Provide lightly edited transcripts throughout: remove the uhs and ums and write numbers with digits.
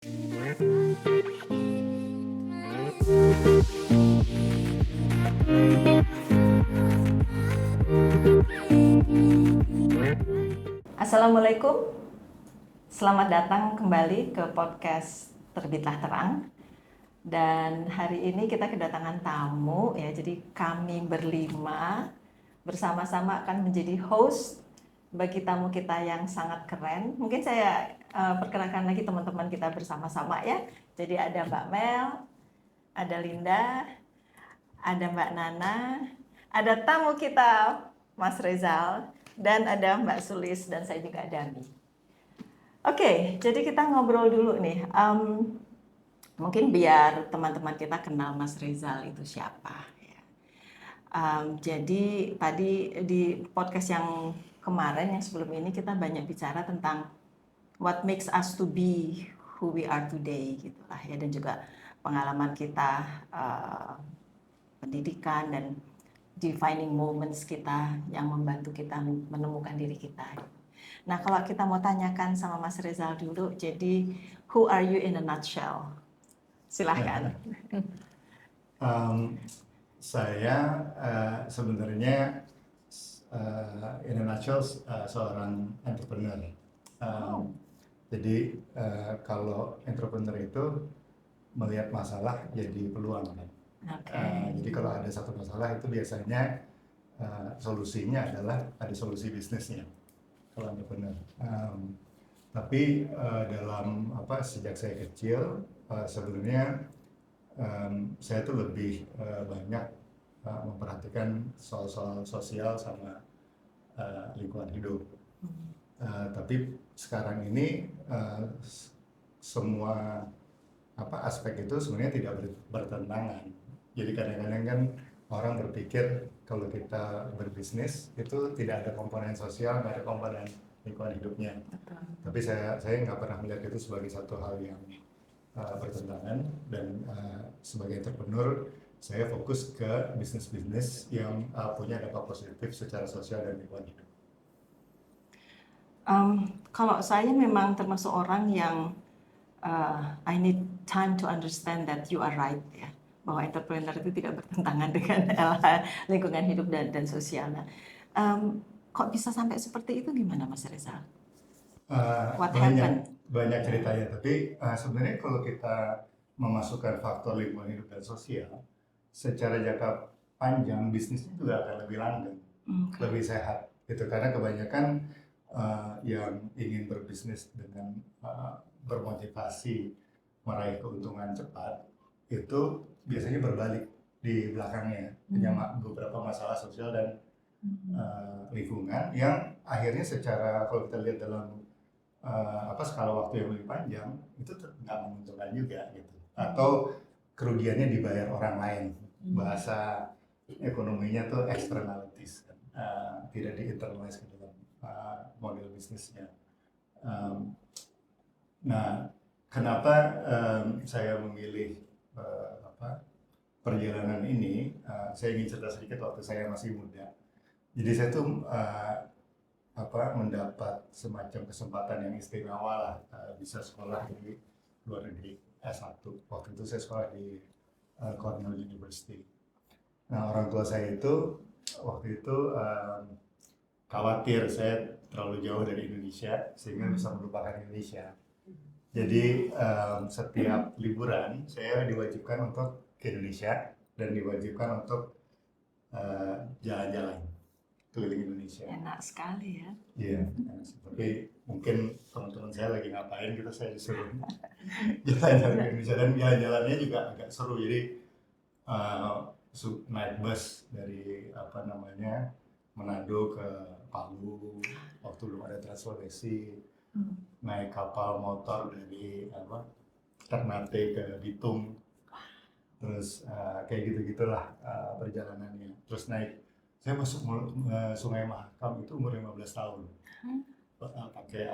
Assalamualaikum, selamat datang kembali ke podcast Terbitlah Terang. Dan hari ini kita kedatangan tamu ya, jadi kami berlima bersama-sama akan menjadi host bagi tamu kita yang sangat keren. Mungkin saya perkenalkan lagi teman-teman kita bersama-sama ya. Jadi ada Mbak Mel, ada Linda, ada Mbak Nana, ada tamu kita Mas Rezal, dan ada Mbak Sulis, dan saya juga Dami. Oke, jadi kita ngobrol dulu nih. Mungkin biar teman-teman kita kenal Mas Rezal itu siapa. Jadi tadi di podcast yang kemarin, yang sebelum ini, kita banyak bicara tentang what makes us to be who we are today, gitulah ya, dan juga pengalaman kita, pendidikan dan defining moments kita yang membantu kita menemukan diri kita. Nah, kalau kita mau tanyakan sama Mas Rezal dulu, jadi who are you in a nutshell? Silahkan. Saya sebenarnya in a nutshell seorang entrepreneur. Jadi kalau entrepreneur itu melihat masalah jadi peluang kan. Jadi kalau ada satu masalah itu biasanya solusinya adalah ada solusi bisnisnya kalau entrepreneur. Tapi dalam sejak saya kecil sebenarnya saya tuh lebih banyak memperhatikan soal-soal sosial sama lingkungan hidup. Tapi sekarang ini semua aspek itu sebenarnya tidak bertentangan. Jadi kadang-kadang kan orang berpikir kalau kita berbisnis itu tidak ada komponen sosial, nggak ada komponen lingkungan hidupnya. Betul. Tapi saya nggak pernah melihat itu sebagai satu hal yang bertentangan, dan sebagai entrepreneur saya fokus ke bisnis-bisnis yang punya dampak positif secara sosial dan lingkungan hidup. Kalau saya memang termasuk orang yang I need time to understand that you are right ya, bahwa entrepreneur itu tidak bertentangan dengan lingkungan hidup dan sosial. Nah, kok bisa sampai seperti itu, gimana Mas Rezal? What Banyak ceritanya, tapi sebenarnya kalau kita memasukkan faktor lingkungan hidup dan sosial, secara jangka panjang bisnisnya juga akan lebih langgeng, lebih sehat gitu. Karena kebanyakan yang ingin berbisnis dengan bermotivasi meraih keuntungan cepat itu biasanya berbalik di belakangnya, punya beberapa masalah sosial dan lingkungan yang akhirnya secara, kalau kita lihat dalam skala waktu yang lebih panjang itu nggak menguntungkan juga gitu, atau kerugiannya dibayar orang lain. Bahasa ekonominya tuh externalities, tidak di-internalize ke dalam model bisnisnya. Nah, kenapa saya memilih perjalanan ini? Saya ingin cerita sedikit waktu saya masih muda. Jadi saya tuh mendapat semacam kesempatan yang istimewa lah, bisa sekolah di luar negeri S1. Waktu itu saya sekolah di Cornell University. Nah, orang tua saya itu waktu itu khawatir saya terlalu jauh dari Indonesia sehingga bisa melupakan Indonesia. Jadi setiap liburan saya diwajibkan untuk ke Indonesia dan diwajibkan untuk jalan-jalan keliling Indonesia. Enak sekali ya. Iya, tapi mungkin teman-teman saya lagi ngapain gitu, saya disuruh jalan-jalan ke Indonesia, dan jalan-jalannya juga agak seru. Jadi naik bus dari Manado ke Palu waktu belum ada transportasi, naik kapal motor dari Ternate ke Bitung, terus kayak gitu-gitulah perjalanannya. Terus saya masuk Sungai Mahakam itu umur 15 tahun. Pakai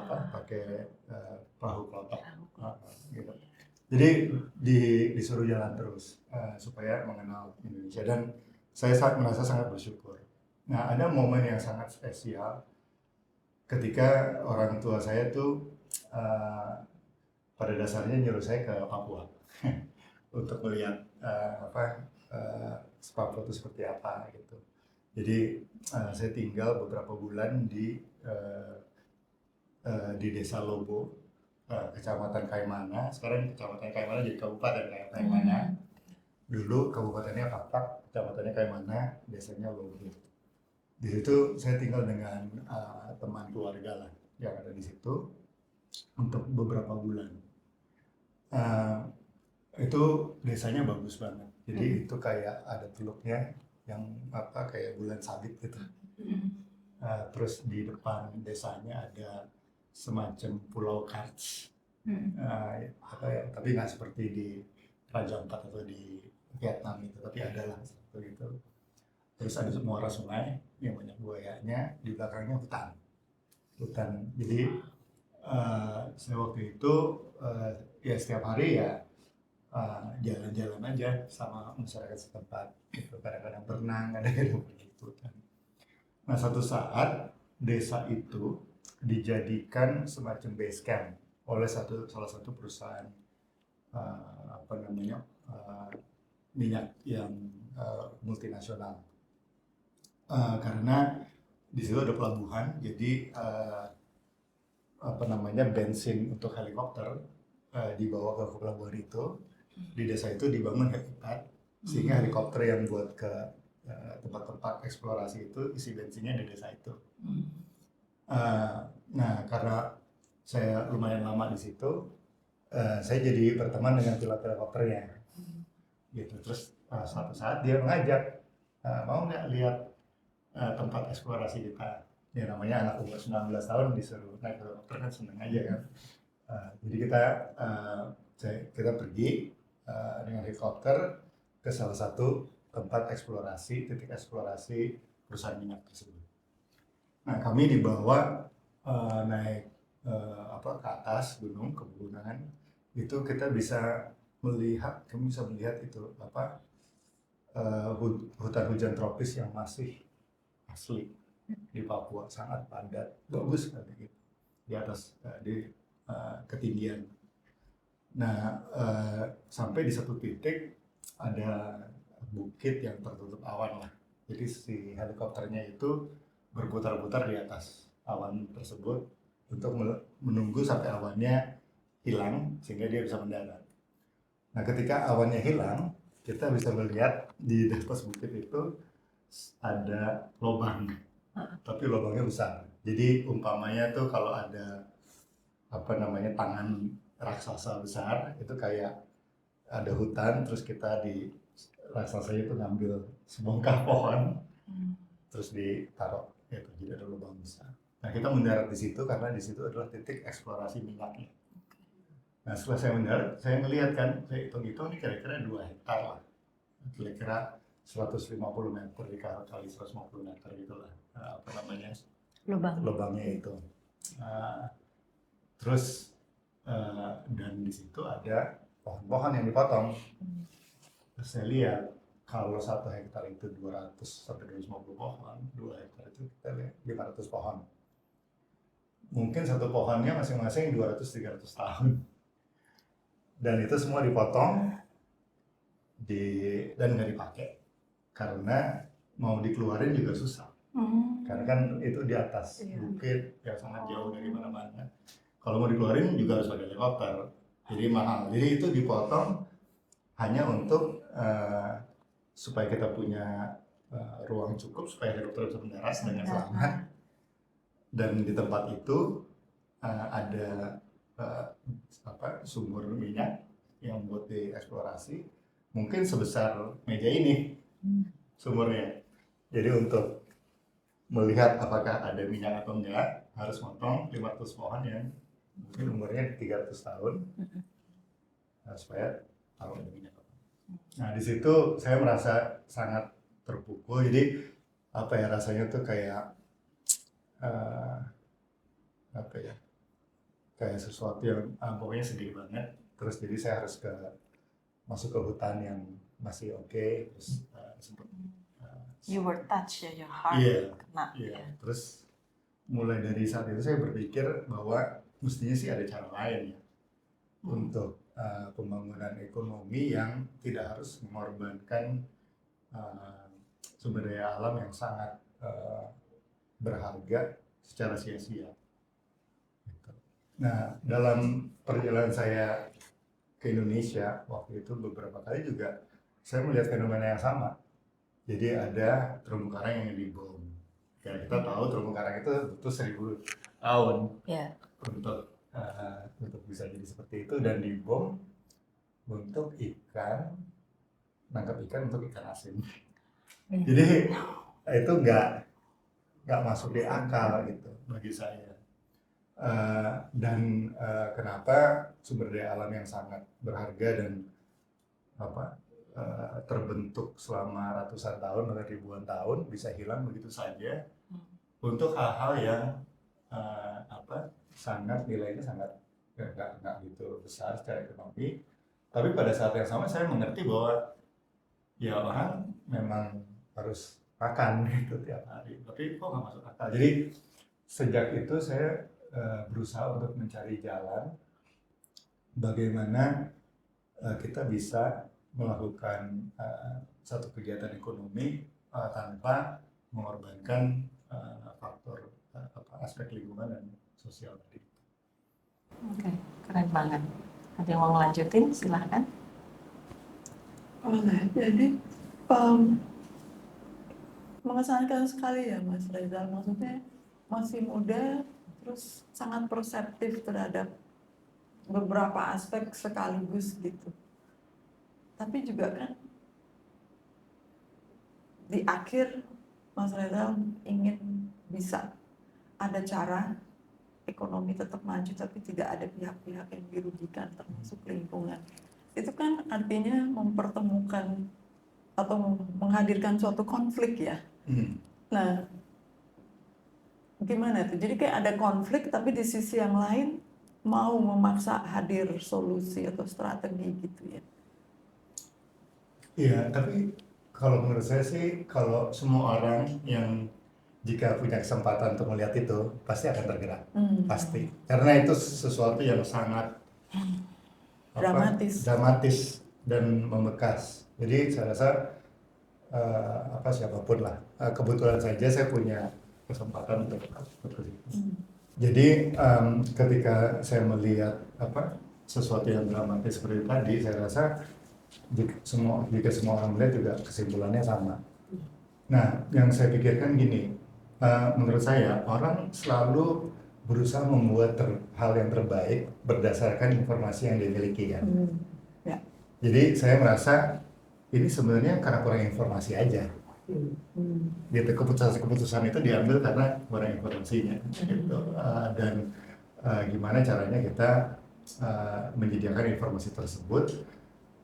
perahu klotok gitu. Jadi disuruh jalan terus supaya mengenal Indonesia, dan saya merasa sangat bersyukur. Nah, ada momen yang sangat spesial ketika orang tua saya tuh pada dasarnya nyuruh saya ke Papua untuk melihat Papua itu seperti apa gitu. Jadi saya tinggal beberapa bulan di desa Lobo, kecamatan Kaimana. Sekarang kecamatan Kaimana jadi kabupaten Kaimana. Dulu kabupatennya Papak, kecamatannya Kaimana, desanya Lobo. Di situ saya tinggal dengan teman keluarga lah yang ada di situ untuk beberapa bulan. Itu desanya bagus banget. Jadi itu kayak ada teluknya yang kayak bulan sabit gitu. Terus di depan desanya ada semacam pulau karts, tapi nggak seperti di Raja Ampat atau di Vietnam itu, tapi ada lah seperti itu. Terus ada muara sungai yang banyak buayanya, di belakangnya hutan. Jadi saya waktu itu ya setiap hari ya jalan-jalan aja sama masyarakat setempat gitu, kadang-kadang berenang, kadang-kadang begitu. Nah, satu saat desa itu dijadikan semacam base camp oleh salah satu perusahaan minyak yang multinasional, karena di situ ada pelabuhan, jadi bensin untuk helikopter dibawa ke pelabuhan itu. Di desa itu dibangun helipad, sehingga helikopter yang buat ke tempat-tempat eksplorasi itu isi bensinnya di desa itu. Nah, karena saya lumayan lama di situ, saya jadi berteman dengan pilot helikopternya gitu. Terus suatu saat dia mengajak, mau nggak lihat tempat eksplorasi kita. Ya namanya anak umur 19 tahun disuruh naik helikopter kan seneng aja kan. Jadi kita pergi dengan helikopter ke salah satu titik eksplorasi perusahaan minyak tersebut. Nah, kami dibawa naik ke atas gunung, ke pegunungan. Itu kita bisa melihat itu hutan hujan tropis yang masih asli di Papua, sangat padat, bagus sekali gitu di atas di ketinggian. Nah, sampai di satu titik ada bukit yang tertutup awan lah. Jadi si helikopternya itu berputar-putar di atas awan tersebut untuk menunggu sampai awannya hilang sehingga dia bisa mendarat. Nah, ketika awannya hilang, kita bisa melihat di atas bukit itu ada lubang, tapi lubangnya besar. Jadi umpamanya tuh kalau ada tangan raksasa besar, itu kayak ada hutan, terus kita di raksasa itu ngambil sebongkah pohon, terus ditaruh itu, jadi ada lubang besar. Nah, kita mendarat di situ karena di situ adalah titik eksplorasi minyaknya. Nah, setelah saya mendarat, saya melihat kan, saya hitung-hitung ini kira-kira 2 hektar lah, kira-kira 150 meter dikali 150 meter gitulah, lubangnya itu. Terus dan di situ ada pohon-pohon yang dipotong. Terus saya lihat kalau 1 hektar itu 200 sampai 250 pohon, 2 hektar itu kita lihat 500 pohon. Mungkin satu pohonnya masing-masing 200-300 tahun. Dan itu semua dipotong dan nggak dipakai karena mau dikeluarin juga susah. Karena kan itu di atas bukit yang sangat jauh dari mana-mana. Kalau mau dikeluarin juga harus pakai helikopter, jadi mahal. Jadi itu dipotong hanya untuk supaya kita punya ruang cukup supaya helikopter bisa mendarat dengan selamat. Dan di tempat itu ada sumur minyak yang buat dieksplorasi, mungkin sebesar meja ini sumurnya. Jadi untuk melihat apakah ada minyak atau enggak, harus motong 500 pohon yang mungkin umurnya 300 tahun supaya tahu ada minyak. Nah, di situ saya merasa sangat terpukul. Jadi rasanya tuh kayak kayak sesuatu yang pokoknya sedih banget. Terus jadi saya harus masuk ke hutan yang masih oke. Terus sempat you were touched ya, your heart kena. Terus mulai dari saat itu saya berpikir bahwa mestinya sih ada cara lain ya untuk pembangunan ekonomi yang tidak harus mengorbankan sumber daya alam yang sangat berharga secara sia-sia. Gitu. Nah, dalam perjalanan saya ke Indonesia waktu itu beberapa kali juga saya melihat fenomena yang sama. Jadi ada terumbu karang yang dibom. Ya, kita tahu terumbu karang itu butuh 1000 tahun untuk bisa jadi seperti itu, dan dibom untuk nangkap ikan untuk ikan asin. Jadi itu nggak masuk di akal gitu bagi saya. Dan kenapa sumber daya alam yang sangat berharga dan terbentuk selama ratusan tahun atau ribuan tahun bisa hilang begitu saja untuk hal-hal yang nilainya sangat nggak gitu besar secara ekonomi. Tapi pada saat yang sama saya mengerti bahwa ya orang memang harus makan gitu tiap hari, tapi kok nggak masuk akal. Jadi sejak itu saya berusaha untuk mencari jalan bagaimana kita bisa melakukan satu kegiatan ekonomi tanpa mengorbankan faktor aspek lingkungan dan sosial tadi. Oke, keren banget. Ada yang mau ngelanjutin? Silahkan. Jadi mengesankan sekali ya Mas Reza, maksudnya masih muda, terus sangat perseptif terhadap beberapa aspek sekaligus gitu. Tapi juga kan di akhir Mas Reza ingin bisa ada cara ekonomi tetap maju tapi tidak ada pihak-pihak yang dirugikan termasuk lingkungan. Itu kan artinya mempertemukan atau menghadirkan suatu konflik ya. Nah, gimana tuh? Jadi kayak ada konflik tapi di sisi yang lain mau memaksa hadir solusi atau strategi gitu ya. Iya, tapi kalau menurut saya sih, kalau semua orang yang jika punya kesempatan untuk melihat itu, pasti akan tergerak. Pasti. Karena itu sesuatu yang sangat dramatis dan membekas. Jadi saya rasa siapapun lah. Kebetulan saja saya punya kesempatan untuk itu. Jadi ketika saya melihat sesuatu yang dramatis seperti tadi, saya rasa jika semua orang melihat juga kesimpulannya sama. Nah, yang saya pikirkan gini, menurut saya orang selalu berusaha membuat hal yang terbaik berdasarkan informasi yang dimiliki kan. Ya. Jadi saya merasa ini sebenarnya karena kurang informasi aja. Gitu, keputusan itu diambil karena kurang informasinya. Gitu. Dan gimana caranya kita menyediakan informasi tersebut.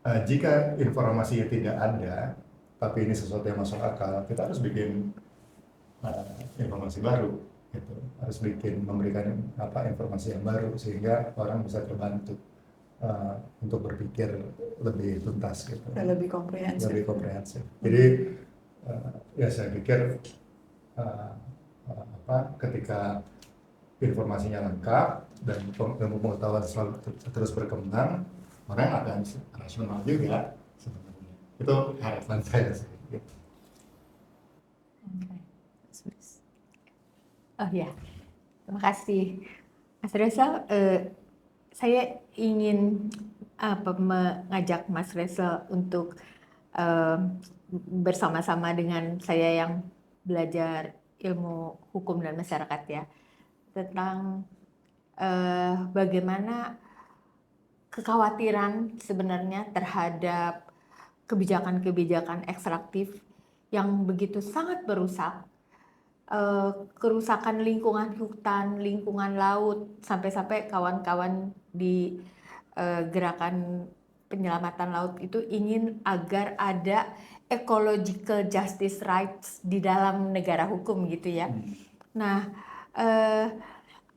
Jika informasinya tidak ada, tapi ini sesuatu yang masuk akal, kita harus bikin informasi baru, gitu. Harus memberikan informasi yang baru sehingga orang bisa terbantu untuk berpikir lebih tuntas, gitu. Dan lebih komprehensif. Jadi ya saya pikir ketika informasinya lengkap dan pengetahuan selalu terus berkembang, orang akan rasional juga sebenarnya. Itu harapan saya sih. Oh ya, terima kasih Mas Reza. Saya ingin mengajak Mas Reza untuk bersama-sama dengan saya yang belajar ilmu hukum dan masyarakat ya, tentang bagaimana kekhawatiran sebenarnya terhadap kebijakan-kebijakan ekstraktif yang begitu sangat merusak, kerusakan lingkungan hutan, lingkungan laut, sampai-sampai kawan-kawan di gerakan penyelamatan laut itu ingin agar ada ecological justice rights di dalam negara hukum gitu ya. Nah,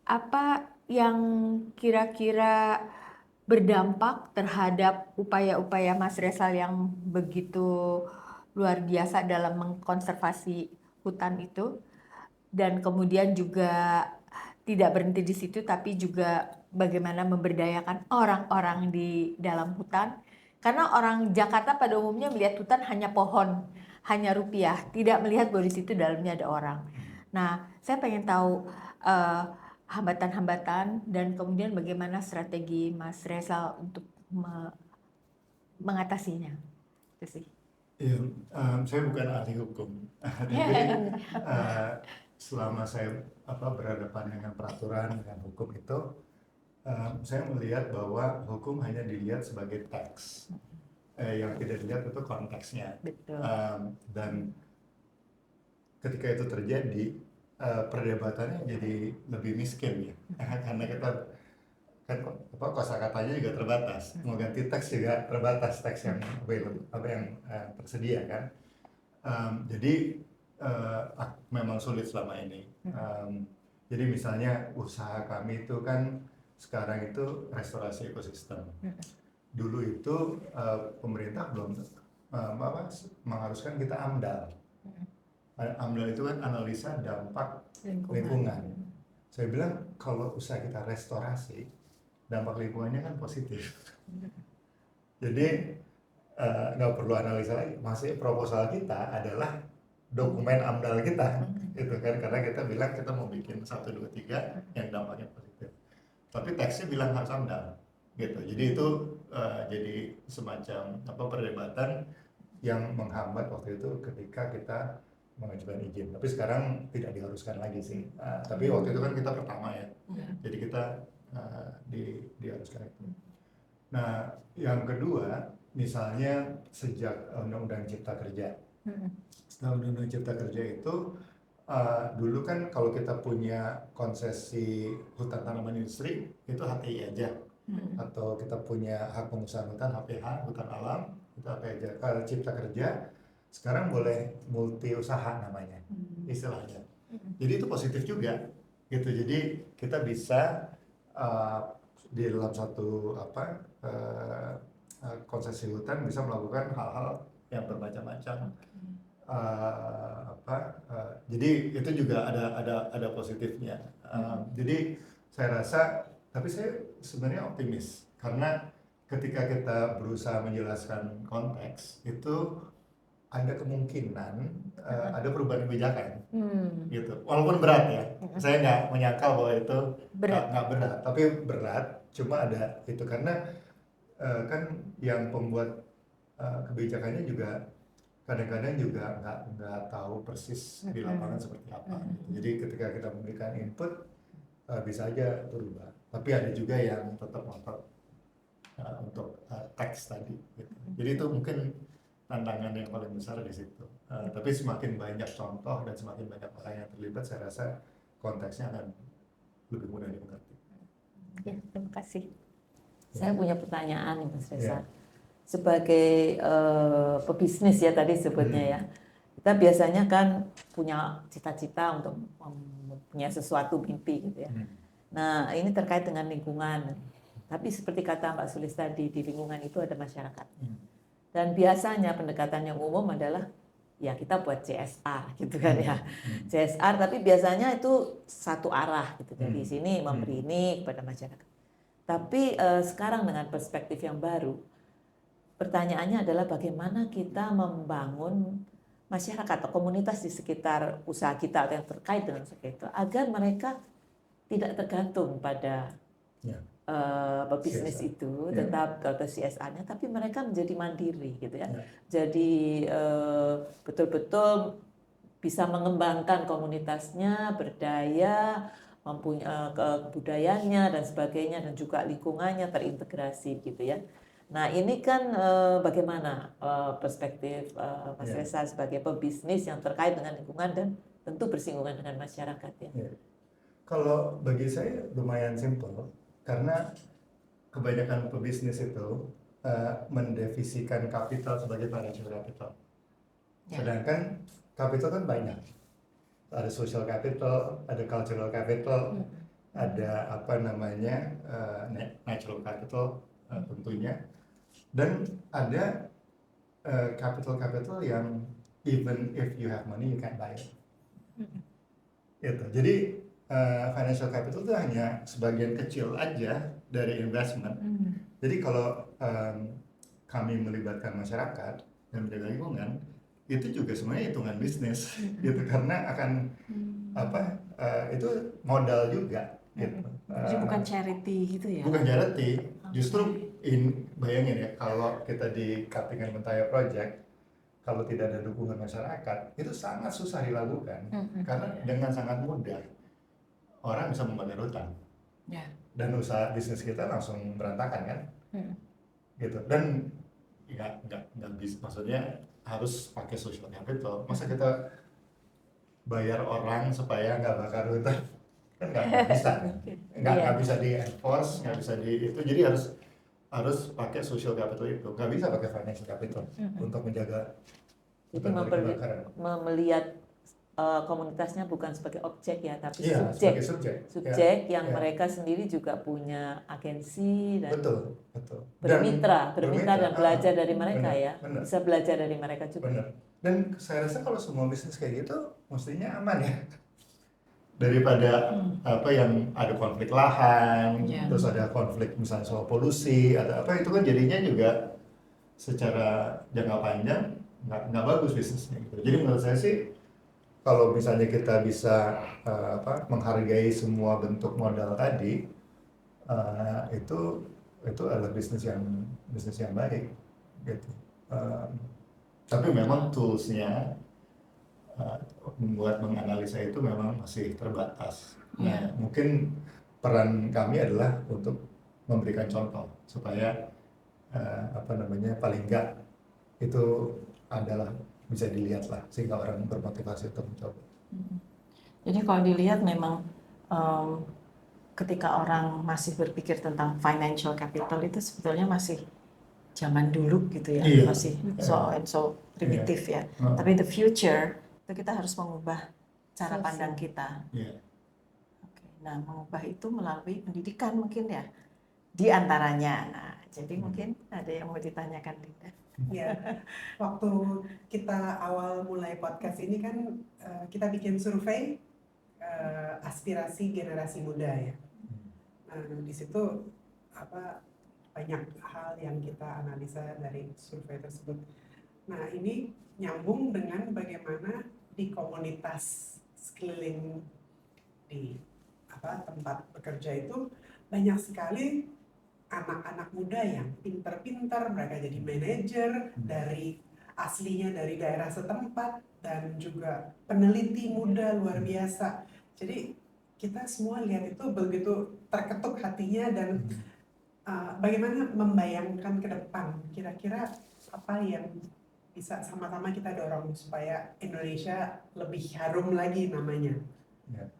apa yang kira-kira berdampak terhadap upaya-upaya Mas Reza yang begitu luar biasa dalam mengkonservasi hutan itu, dan kemudian juga tidak berhenti di situ tapi juga bagaimana memberdayakan orang-orang di dalam hutan. Karena orang Jakarta pada umumnya melihat hutan hanya pohon, hanya rupiah, tidak melihat bahwa di situ dalamnya ada orang. Nah, saya pengen tahu hambatan-hambatan dan kemudian bagaimana strategi Mas Reza untuk mengatasinya. Itu sih. Ya, saya bukan ahli hukum, tapi selama saya berhadapan dengan peraturan dengan hukum itu, saya melihat bahwa hukum hanya dilihat sebagai teks, yang tidak dilihat itu konteksnya. Betul. Dan ketika itu terjadi, perdebatannya jadi lebih miskin ya, karena kita kan kosakatanya juga terbatas, mau ganti teks juga terbatas, teks yang available, yang tersedia kan. Jadi memang sulit selama ini. Jadi misalnya usaha kami itu kan sekarang itu restorasi ekosistem. Dulu itu pemerintah belum mengharuskan kita AMDAL. AMDAL itu kan analisa dampak lingkungan. Saya bilang kalau usaha kita restorasi, dampak lingkungannya kan positif. Jadi nggak perlu analisa lagi. Maksudnya proposal kita adalah dokumen AMDAL kita, gitu kan? Karena kita bilang kita mau bikin 1, 2, 3 yang dampaknya positif. Tapi teksnya bilang harus AMDAL, gitu. Jadi itu jadi semacam perdebatan yang menghambat waktu itu ketika kita mengajukan izin. Tapi sekarang tidak diharuskan lagi sih. Tapi waktu itu kan kita pertama ya. Jadi kita diharuskan itu. Nah, yang kedua, misalnya sejak Undang-Undang Cipta Kerja. Setelah Undang-Undang Cipta Kerja itu, dulu kan kalau kita punya konsesi hutan tanaman industri, itu HTI aja. Atau kita punya hak pengusahaan hutan, HPH, hutan alam, itu HPH aja. Kalau Cipta Kerja, sekarang boleh multi usaha namanya, istilahnya. Jadi itu positif juga, gitu. Jadi kita bisa di dalam satu konsesi hutan bisa melakukan hal-hal yang bermacam-macam. Jadi itu juga ada positifnya. Jadi saya rasa, tapi saya sebenarnya optimis karena ketika kita berusaha menjelaskan konteks itu ada kemungkinan ada perubahan kebijakan, gitu. Walaupun berat ya, saya nggak menyangkal bahwa itu nggak berat, tapi berat. Cuma ada itu karena kan yang pembuat kebijakannya juga kadang-kadang juga nggak tahu persis di lapangan seperti apa. Jadi ketika kita memberikan input bisa aja berubah. Tapi ada juga yang tetap ngotot untuk teks tadi. Gitu. Jadi itu mungkin tantangan yang paling besar di situ. Tapi semakin banyak contoh dan semakin banyak orang yang terlibat, saya rasa konteksnya akan lebih mudah dimengerti. Ya, terima kasih. Saya punya pertanyaan nih Mas Reza. Ya. Sebagai pebisnis ya tadi sebutnya ya, kita biasanya kan punya cita-cita untuk punya sesuatu mimpi gitu ya. Nah ini terkait dengan lingkungan. Tapi seperti kata Mbak Sulis tadi, di lingkungan itu ada masyarakat. Dan biasanya pendekatan yang umum adalah ya kita buat CSR gitu kan ya. CSR tapi biasanya itu satu arah gitu. Dari sini memberi ini kepada masyarakat. Tapi sekarang dengan perspektif yang baru, pertanyaannya adalah bagaimana kita membangun masyarakat atau komunitas di sekitar usaha kita atau yang terkait dengan usaha itu agar mereka tidak tergantung pada pebisnis itu, tetap atau CSR-nya, tapi mereka menjadi mandiri gitu ya. Jadi betul-betul bisa mengembangkan komunitasnya, berdaya, mempunyai kebudayaannya dan sebagainya, dan juga lingkungannya terintegrasi gitu ya. Nah ini kan bagaimana perspektif Mas Reza sebagai pebisnis yang terkait dengan lingkungan dan tentu bersinggungan dengan masyarakat ya. Kalau bagi saya lumayan simpel. Karena kebanyakan pebisnis itu mendefisikan kapital sebagai financial capital. Sedangkan kapital kan banyak. Ada social capital, ada cultural capital, ada natural capital tentunya. Dan ada capital yang even if you have money you can't buy it. Gitu. Jadi financial capital itu hanya sebagian kecil aja dari investment. Jadi kalau kami melibatkan masyarakat dan menjaga lingkungan, itu juga sebenarnya hitungan bisnis, gitu, karena akan itu modal juga, gitu. Jadi bukan charity gitu ya? Bukan charity, justru bayangin ya, kalau kita di Kartini Mentaya Project, kalau tidak ada dukungan masyarakat, itu sangat susah dilakukan, karena dengan sangat mudah orang bisa membayar utang, dan usaha bisnis kita langsung berantakan kan, gitu. Dan nggak bisa, maksudnya harus pakai social capital. Masa kita bayar orang supaya nggak bakar utang, kan nggak bisa, nggak bisa di enforce, nggak bisa di itu. Jadi harus pakai social capital itu, nggak bisa pakai financial capital untuk menjaga. Jadi melihat komunitasnya bukan sebagai objek ya, tapi subjek yang mereka sendiri juga punya agensi dan betul. bermitra dan belajar dari mereka, bener. Bisa belajar dari mereka juga. Bener. Dan saya rasa kalau semua bisnis kayak gitu mestinya aman ya, daripada yang ada konflik lahan, terus ada konflik misalnya soal polusi, ada apa, itu kan jadinya juga secara jangka panjang nggak bagus bisnisnya gitu. Jadi menurut saya sih, kalau misalnya kita bisa menghargai semua bentuk modal tadi, itu adalah bisnis yang baik, gitu. Tapi memang toolsnya membuat menganalisa itu memang masih terbatas. Nah, mungkin peran kami adalah untuk memberikan contoh supaya paling enggak itu adalah bisa dilihat lah, sehingga orang bermotivasi untuk mencoba. Jadi kalau dilihat memang ketika orang masih berpikir tentang financial capital itu sebetulnya masih zaman dulu gitu ya, masih so primitif ya. Tapi the future itu kita harus mengubah cara pandang kita. Oke. Nah, mengubah itu melalui pendidikan mungkin ya, di antaranya. Nah, jadi mungkin ada yang mau ditanyakan, Linda. Ya, waktu kita awal mulai podcast ini kan kita bikin survei aspirasi generasi muda ya. Nah, di situ banyak hal yang kita analisa dari survei tersebut. Nah, ini nyambung dengan bagaimana di komunitas sekeliling di tempat bekerja itu banyak sekali anak-anak muda yang pintar-pintar, mereka jadi manajer dari aslinya dari daerah setempat dan juga peneliti muda luar biasa. Jadi kita semua lihat itu begitu terketuk hatinya dan bagaimana membayangkan ke depan kira-kira apa yang bisa sama-sama kita dorong supaya Indonesia lebih harum lagi namanya. Ya.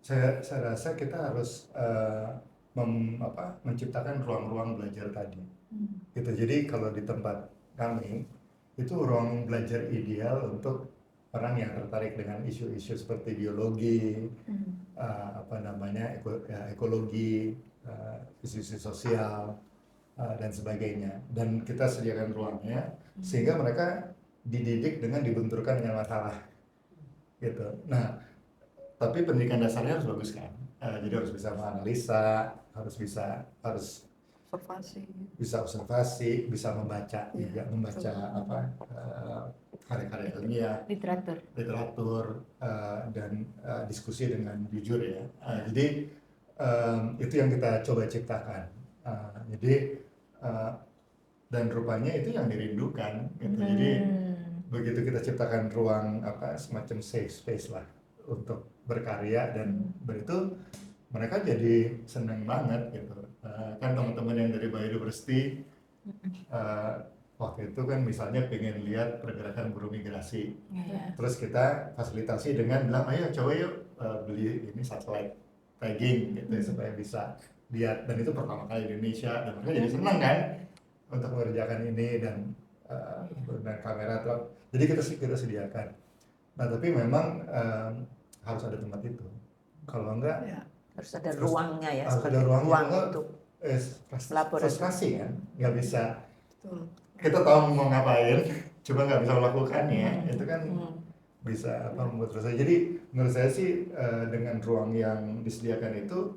Saya rasa kita harus menciptakan ruang-ruang belajar tadi. Gitu. Jadi kalau di tempat kami itu ruang belajar ideal untuk orang yang tertarik dengan isu-isu seperti biologi, ekologi, isu-isu sosial dan sebagainya. Dan kita sediakan ruangnya sehingga mereka dididik dengan dibenturkan dengan masalah. Gitu. Nah, tapi pendidikan dasarnya harus bagus kan. Jadi harus bisa menganalisa, harus bisa observasi, bisa membaca juga, membaca karya-karya ilmiah, literatur dan diskusi dengan jujur ya. Jadi itu yang kita coba ciptakan. Dan rupanya itu yang dirindukan gitu. Jadi begitu kita ciptakan ruang semacam safe space lah untuk berkarya dan itu mereka jadi senang banget gitu. Kan teman-teman yang dari Bio University waktu itu kan misalnya pengen lihat pergerakan buruh migrasi, terus kita fasilitasi dengan bilang ayo coba yuk beli ini satellite tagging gitu supaya bisa lihat, dan itu pertama kali di Indonesia dan mereka jadi senang kan untuk mengerjakan ini dan kamera truk. Jadi kita sediakan. Nah tapi memang harus ada tempat itu. Kalau enggak harus ada ruangnya ya, harus ada ruang untuk frustrasi kan, nggak bisa. Kita tahu mau ngapain, coba nggak bisa melakukannya, itu kan bisa apa membuat proses. Jadi menurut saya sih dengan ruang yang disediakan itu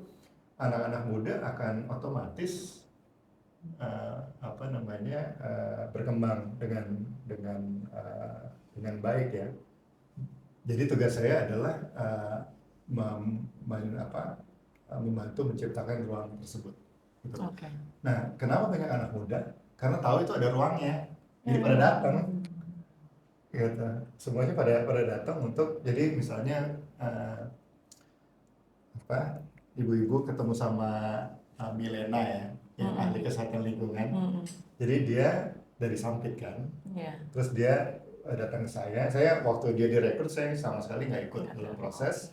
anak-anak muda akan otomatis apa namanya berkembang dengan baik ya. Jadi tugas saya adalah membantu menciptakan ruang tersebut. Gitu. Oke. Nah, kenapa banyak anak muda? Karena tahu itu ada ruangnya. Jadi pada datang, gitu. Semuanya pada datang untuk jadi misalnya ibu-ibu ketemu sama Milena ya, yang ahli kesehatan lingkungan. Jadi dia dari Sampit kan, terus dia datang ke saya waktu dia direkrut saya sama sekali nggak ikut dalam proses.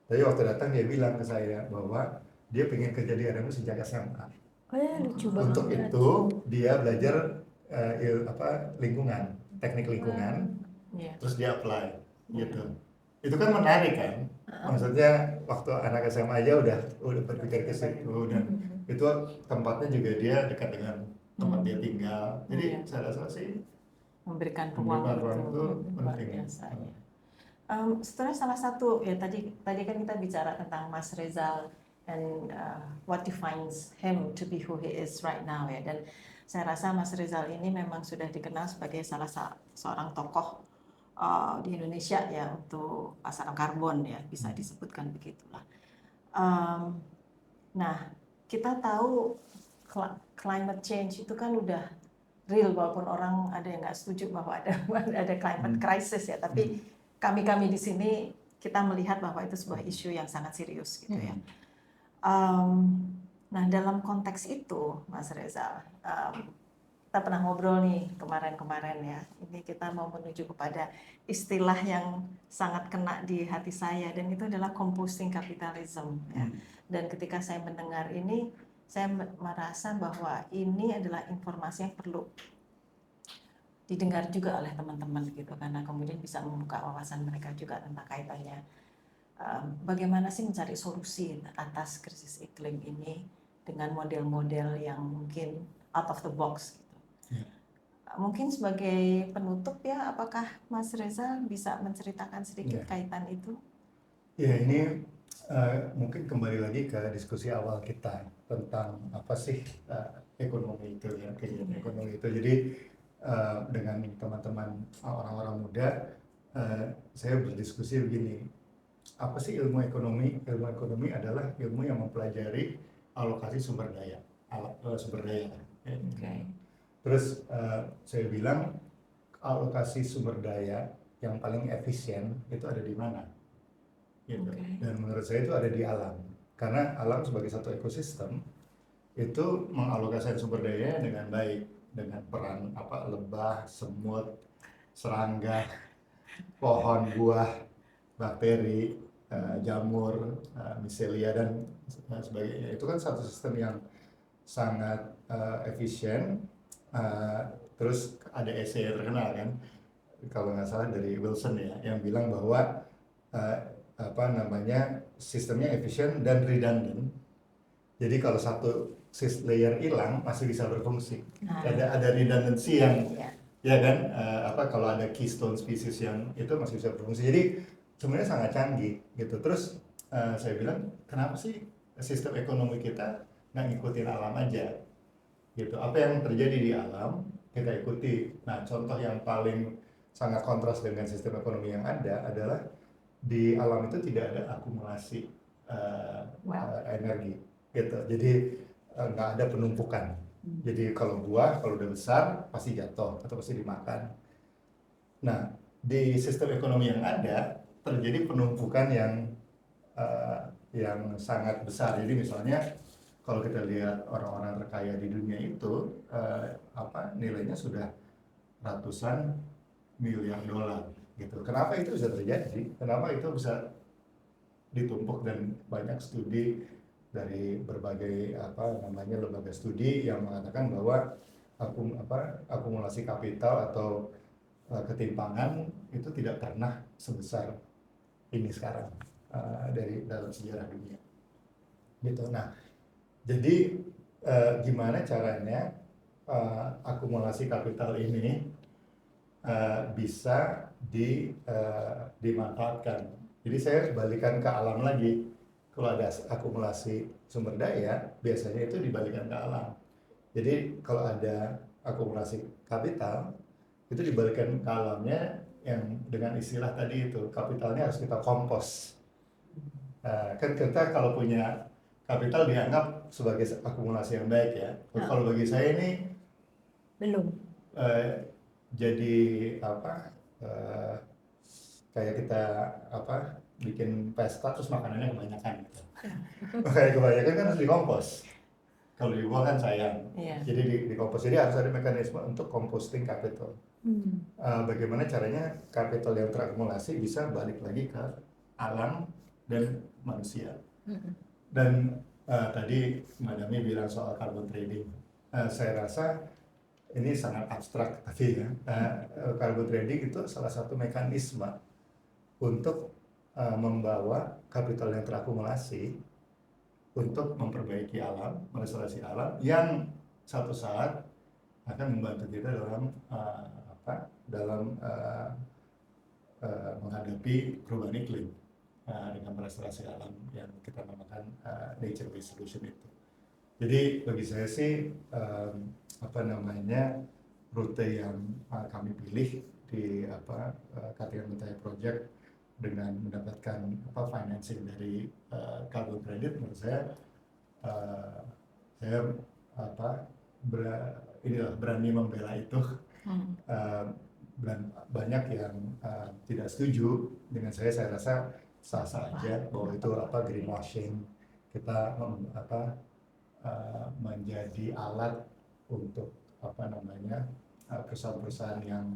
Tapi waktu datang dia bilang ke saya bahwa dia pengen kerja di RMU sejak SMA. Lucu banget. Untuk itu dia belajar lingkungan, teknik lingkungan, terus dia apply gitu. Itu kan menarik kan? Maksudnya waktu anak SMA aja udah berpikir ke situ dan itu tempatnya juga dia dekat dengan tempat dia tinggal. Jadi saya rasa sih memberikan ruang itu luar penting. biasa ya. Sebenarnya salah satu ya tadi kan kita bicara tentang Mas Rezal and what defines him to be who he is right now ya, dan saya rasa Mas Rezal ini memang sudah dikenal sebagai salah seorang tokoh di Indonesia ya untuk pasaran karbon ya, bisa disebutkan begitulah. Nah kita tahu climate change itu kan udah real, walaupun orang ada yang nggak setuju bahwa ada climate crisis ya, tapi kami di sini kita melihat bahwa itu sebuah isu yang sangat serius gitu ya. Nah dalam konteks itu Mas Rezal, kita pernah ngobrol nih kemarin ya, ini kita mau menuju kepada istilah yang sangat kena di hati saya, dan itu adalah composting capitalism ya. Dan ketika saya mendengar ini, saya merasa bahwa ini adalah informasi yang perlu didengar juga oleh teman-teman gitu, karena kemudian bisa membuka wawasan mereka juga tentang kaitannya bagaimana sih mencari solusi atas krisis iklim ini dengan model-model yang mungkin out of the box gitu. Mungkin sebagai penutup ya, apakah Mas Reza bisa menceritakan sedikit kaitan itu? Ya ini mungkin kembali lagi ke diskusi awal kita tentang apa sih ekonomi itu ya, kegiatan ekonomi itu. Jadi dengan teman-teman orang-orang muda saya berdiskusi begini, apa sih ilmu ekonomi? Ilmu ekonomi adalah ilmu yang mempelajari alokasi sumber daya. Terus saya bilang alokasi sumber daya yang paling efisien itu ada di mana? Gitu. Dan menurut saya itu ada di alam, karena alam sebagai satu ekosistem itu mengalokasikan sumber daya dengan baik, dengan peran lebah, semut, serangga, pohon, buah, bakteri, jamur, miselia dan sebagainya. Itu kan satu sistem yang sangat efisien. Terus ada essay yang terkenal kan, kalau nggak salah dari Wilson ya, yang bilang bahwa sistemnya efisien dan redundant. Jadi kalau satu layer hilang masih bisa berfungsi. Ada redundancy yang ya kan, kalau ada keystone species yang itu masih bisa berfungsi. Jadi sebenarnya sangat canggih gitu. Terus saya bilang, kenapa sih sistem ekonomi kita nggak ngikutin alam aja gitu? Apa yang terjadi di alam kita ikuti. Nah, contoh yang paling sangat kontras dengan sistem ekonomi yang ada adalah di alam itu tidak ada akumulasi energi gitu. Jadi nggak ada penumpukan. Jadi kalau buah kalau udah besar pasti jatuh atau pasti dimakan. Nah, di sistem ekonomi yang ada terjadi penumpukan yang sangat besar. Jadi misalnya kalau kita lihat orang-orang terkaya di dunia itu nilainya sudah ratusan miliar dolar gitu. Kenapa itu bisa terjadi? Kenapa itu bisa ditumpuk? Dan banyak studi dari berbagai lembaga studi yang mengatakan bahwa akumulasi kapital atau ketimpangan itu tidak pernah sebesar ini sekarang dari dalam sejarah dunia gitu. Nah, jadi gimana caranya akumulasi kapital ini bisa dimanfaatkan. Jadi saya balikan ke alam lagi. Kalau ada akumulasi sumber daya, biasanya itu dibalikan ke alam. Jadi kalau ada akumulasi kapital, itu dibalikan ke alamnya yang dengan istilah tadi itu, kapitalnya harus kita kompos. Kan kita kalau punya kapital dianggap sebagai akumulasi yang baik ya. Kalau bagi saya ini Belum. jadi kayak kita bikin pesta terus makanannya kebanyakan gitu. Kayak kebanyakan kan harus dikompos. Kalau dibuang kan sayang. Jadi dikompos. Jadi harus ada mekanisme untuk composting capital. Bagaimana caranya capital yang terakumulasi bisa balik lagi ke alam dan manusia. Dan tadi Madami bilang soal carbon trading. Saya rasa ini sangat abstrak tapi ya. Carbon trading itu salah satu mekanisme untuk membawa kapital yang terakumulasi untuk memperbaiki alam, merestorasi alam yang suatu saat akan membantu kita dalam menghadapi perubahan iklim dengan merestorasi alam yang kita namakan nature based solution itu. Jadi bagi saya sih rute yang kami pilih di Katiran Betaya Project dengan mendapatkan financing dari carbon credit, menurut saya berani membela itu. Dan banyak yang tidak setuju dengan saya rasa sah-sah aja bahwa itu greenwashing, kita menjadi alat untuk perusahaan-perusahaan yang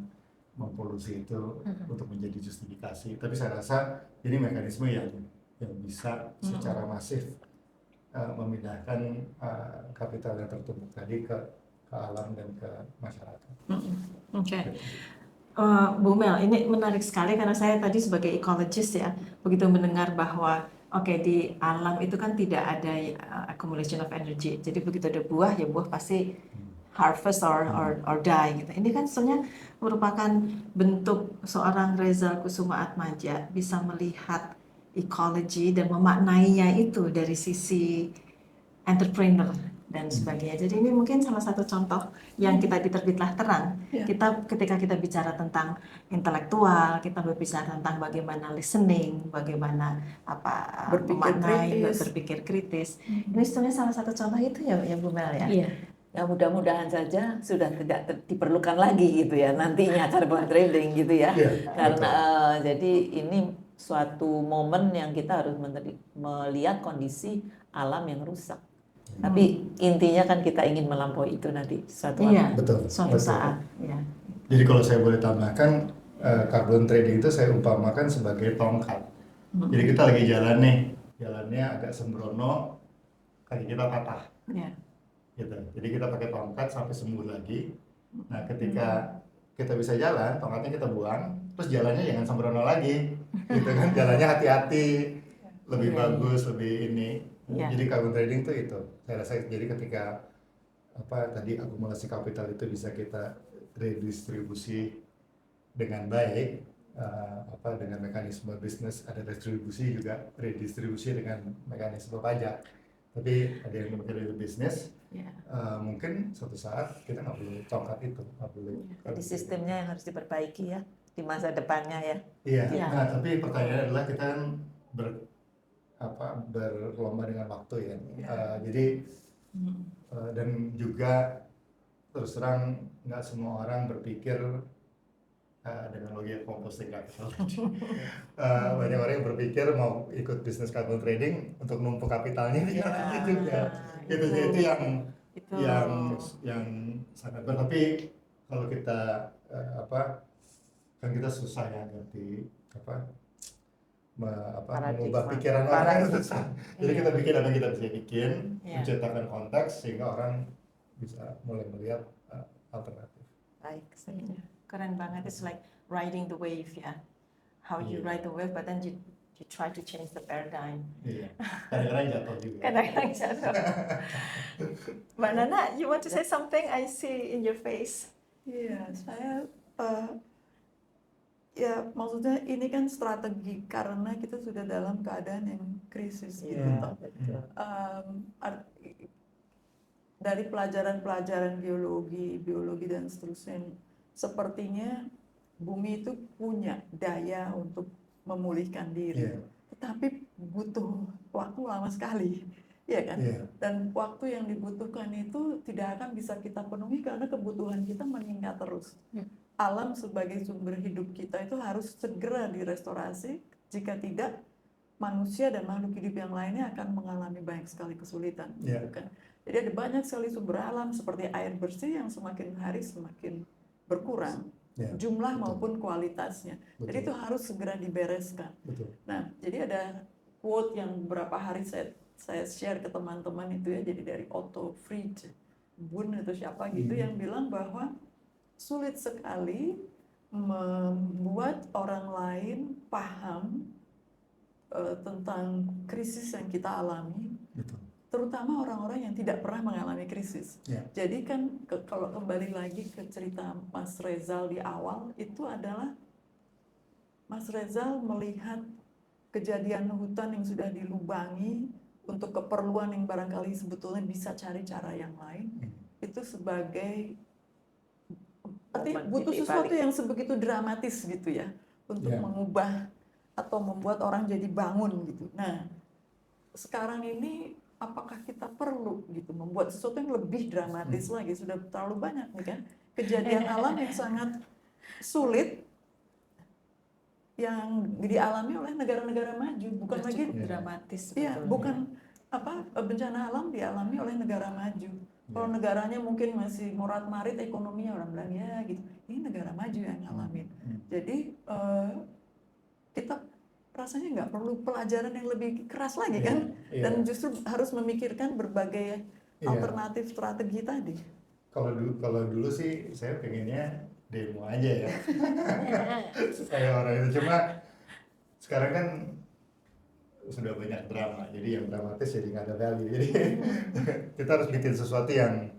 mempolusi itu untuk menjadi justifikasi. Tapi saya rasa ini mekanisme yang bisa secara masif memindahkan kapital yang tertumpuk tadi ke alam dan ke masyarakat. Oke. Bu Mel, ini menarik sekali karena saya tadi sebagai ecologist ya, begitu mendengar bahwa di alam itu kan tidak ada accumulation of energy. Jadi begitu ada buah, ya buah pasti harvest or die gitu. Ini kan sebenarnya merupakan bentuk seorang Reza Kusuma Atmaja bisa melihat ecology dan memaknainya itu dari sisi entrepreneur dan sebagainya. Jadi ini mungkin salah satu contoh yang kita di Terbitlah Terang. Ketika kita bicara tentang intelektual, kita berbicara tentang bagaimana listening, bagaimana berpikir kritis. Ini sebenarnya salah satu contoh itu ya Bu Mel ya. Iya. Ya mudah-mudahan saja sudah tidak diperlukan lagi gitu ya nantinya carbon trading gitu ya. Karena jadi ini suatu momen yang kita harus melihat kondisi alam yang rusak. Tapi intinya kan kita ingin melampaui itu nanti suatu saat. Ya. Jadi kalau saya boleh tambahkan, carbon trading itu saya umpamakan sebagai tongkat. Jadi kita lagi jalan nih, jalannya agak sembrono, kaki kita patah. Gitu. Jadi kita pakai tongkat sampai sembuh lagi. Nah, ketika kita bisa jalan, tongkatnya kita buang, terus jalannya jangan sembrono lagi. Gitu kan, jalannya hati-hati, lebih bagus, lebih ini. Jadi carbon trading itu. Saya rasa jadi ketika tadi akumulasi kapital itu bisa kita redistribusi dengan baik, dengan mekanisme bisnis, ada redistribusi juga, redistribusi dengan mekanisme pajak. Tapi ada yang memakai bisnis, mungkin suatu saat kita nggak perlu tongkat itu, nggak perlu. Jadi sistemnya yang harus diperbaiki ya di masa depannya ya. Iya. Nah, tapi pertanyaannya adalah kita kan berlomba dengan waktu ya. Jadi dan juga terus terang nggak semua orang berpikir dengan logika composting capital. Banyak orang yang berpikir mau ikut bisnis carbon trading untuk numpuk kapitalnya itu yang sangat berat. Tapi kalau kita kan kita susah ya ngerti mengubah pikiran orang itu susah. Jadi kita bikin apa yang kita bisa bikin, menciptakan konteks sehingga orang bisa mulai melihat alternatif. Baik, Keren banget. It's like riding the wave ya. How you ride the wave, but then you try to change the paradigm. Iya. Kadang-kadang jatuh juga. Kadang-kadang jatuh. Mbak Nana, you want to say something? I see in your face. Iya, saya Ya, maksudnya ini kan strategi karena kita sudah dalam keadaan yang krisis gitu. Iya, betul. Ar- dari pelajaran-pelajaran biologi dan seterusnya, sepertinya bumi itu punya daya untuk memulihkan diri, Iya. tetapi butuh waktu lama sekali, ya kan? Iya. Dan waktu yang dibutuhkan itu tidak akan bisa kita penuhi karena kebutuhan kita meningkat terus. Alam sebagai sumber hidup kita itu harus segera direstorasi, jika tidak manusia dan makhluk hidup yang lainnya akan mengalami banyak sekali kesulitan. Iya. Gitu kan? Jadi ada banyak sekali sumber alam seperti air bersih yang semakin hari semakin berkurang, Iya, jumlah betul. maupun kualitasnya. Jadi Betul. itu harus segera dibereskan. Betul. Nah, jadi ada quote yang beberapa hari saya share ke teman-teman itu ya, jadi dari Otto Friedbun atau siapa gitu yang bilang bahwa sulit sekali membuat orang lain paham tentang krisis yang kita alami, Betul. terutama orang-orang yang tidak pernah mengalami krisis. Ya. Jadi kan kalau kembali lagi ke cerita Mas Rezal di awal, itu adalah Mas Rezal melihat kejadian hutan yang sudah dilubangi untuk keperluan yang barangkali sebetulnya bisa cari cara yang lain, itu sebagai artinya butuh sesuatu yang sebegitu dramatis gitu ya untuk mengubah atau membuat orang jadi bangun gitu. Nah, sekarang ini apakah kita perlu gitu membuat sesuatu yang lebih dramatis lagi? Sudah terlalu banyak nih kan kejadian alam yang sangat sulit yang dialami oleh negara-negara maju, bukan Udah lagi cukup dramatis. Iya, sebetulnya. bukan bencana alam dialami oleh negara maju. Kalau negaranya mungkin masih morat marit ekonominya, orang bilang ya gitu. Ini negara maju yang ngalamin. Jadi kita rasanya nggak perlu pelajaran yang lebih keras lagi kan, dan justru harus memikirkan berbagai alternatif strategi tadi. Kalau dulu sih saya pengennya demo aja ya, supaya orang itu. Cuma sekarang kan sudah banyak drama, jadi yang dramatis jadi nggak ada value. Jadi kita harus bikin sesuatu yang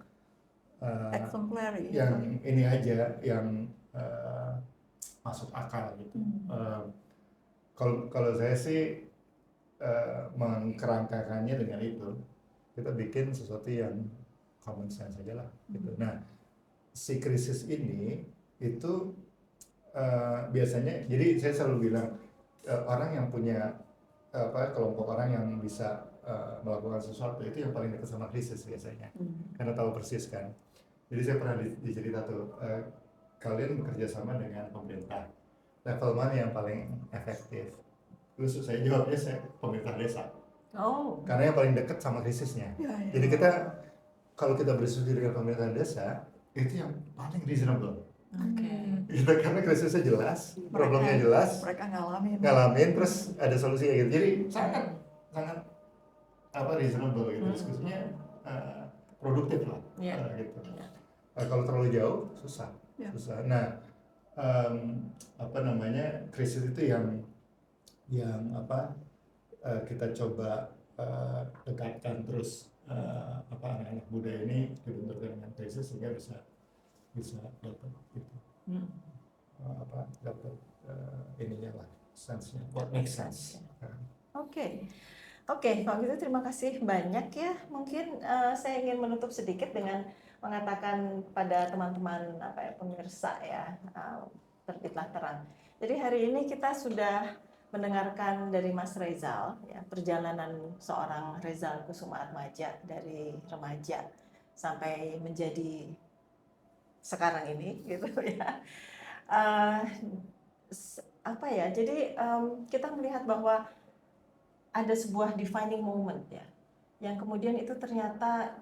Exemplary. yang ini aja, yang masuk akal gitu. Kalau saya sih mengkerangkakannya dengan itu, kita bikin sesuatu yang common sense aja lah gitu. Nah, si krisis ini itu biasanya, jadi saya selalu bilang orang yang punya kelompok orang yang bisa melakukan sesuatu itu yang paling dekat sama krisis biasanya, karena tahu persis kan. Jadi saya pernah dicerita tuh, kalian bekerja sama dengan pemerintah, level mana yang paling efektif? Terus saya jawabnya pemerintah desa. Karena yang paling dekat sama krisisnya. Jadi kalau kita berdiskusi dengan pemerintah desa, itu yang paling reasonable. Gitu, karena krisisnya jelas, problemnya jelas, mereka ngalamin, terus ada solusinya gitu. Jadi sangat reasonable gitu, diskusinya produktif lah, gitu. Kalau terlalu jauh susah. Nah, krisis itu yang kita coba dekatkan terus anak-anak muda ini dibenturkan dengan krisis sehingga bisa dapat gitu. Dapat ininya lah, sense-nya, what makes sense. Oke, kalau gitu terima kasih banyak ya. Mungkin saya ingin menutup sedikit dengan mengatakan pada teman-teman pemirsa ya, Terbitlah Terang. Jadi hari ini kita sudah mendengarkan dari Mas Rezal ya, perjalanan seorang Rezal Kusumaatmadja dari remaja sampai menjadi sekarang ini gitu ya. Jadi kita melihat bahwa ada sebuah defining moment ya, yang kemudian itu ternyata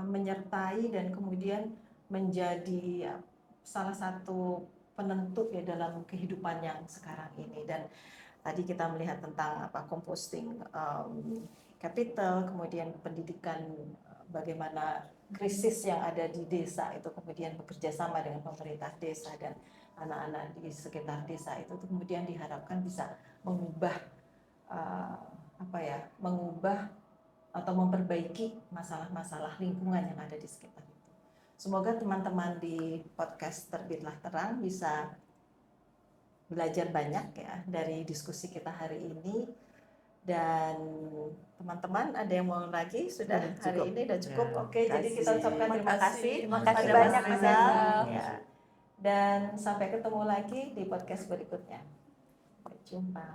menyertai dan kemudian menjadi salah satu penentu ya dalam kehidupan yang sekarang ini. Dan tadi kita melihat tentang composting capital, kemudian pendidikan, bagaimana krisis yang ada di desa itu kemudian bekerja sama dengan pemerintah desa dan anak-anak di sekitar desa itu kemudian diharapkan bisa mengubah atau memperbaiki masalah-masalah lingkungan yang ada di sekitar itu. Semoga teman-teman di podcast Terbitlah Terang bisa belajar banyak ya dari diskusi kita hari ini. Dan teman-teman ada yang mau lagi? Sudah hari ini udah cukup. Ya, Oke, jadi kita ucapkan terima kasih. Terima Pada kasih Mas banyak, Mas Rizal. Rizal. Ya. Dan sampai ketemu lagi di podcast berikutnya. Sampai jumpa.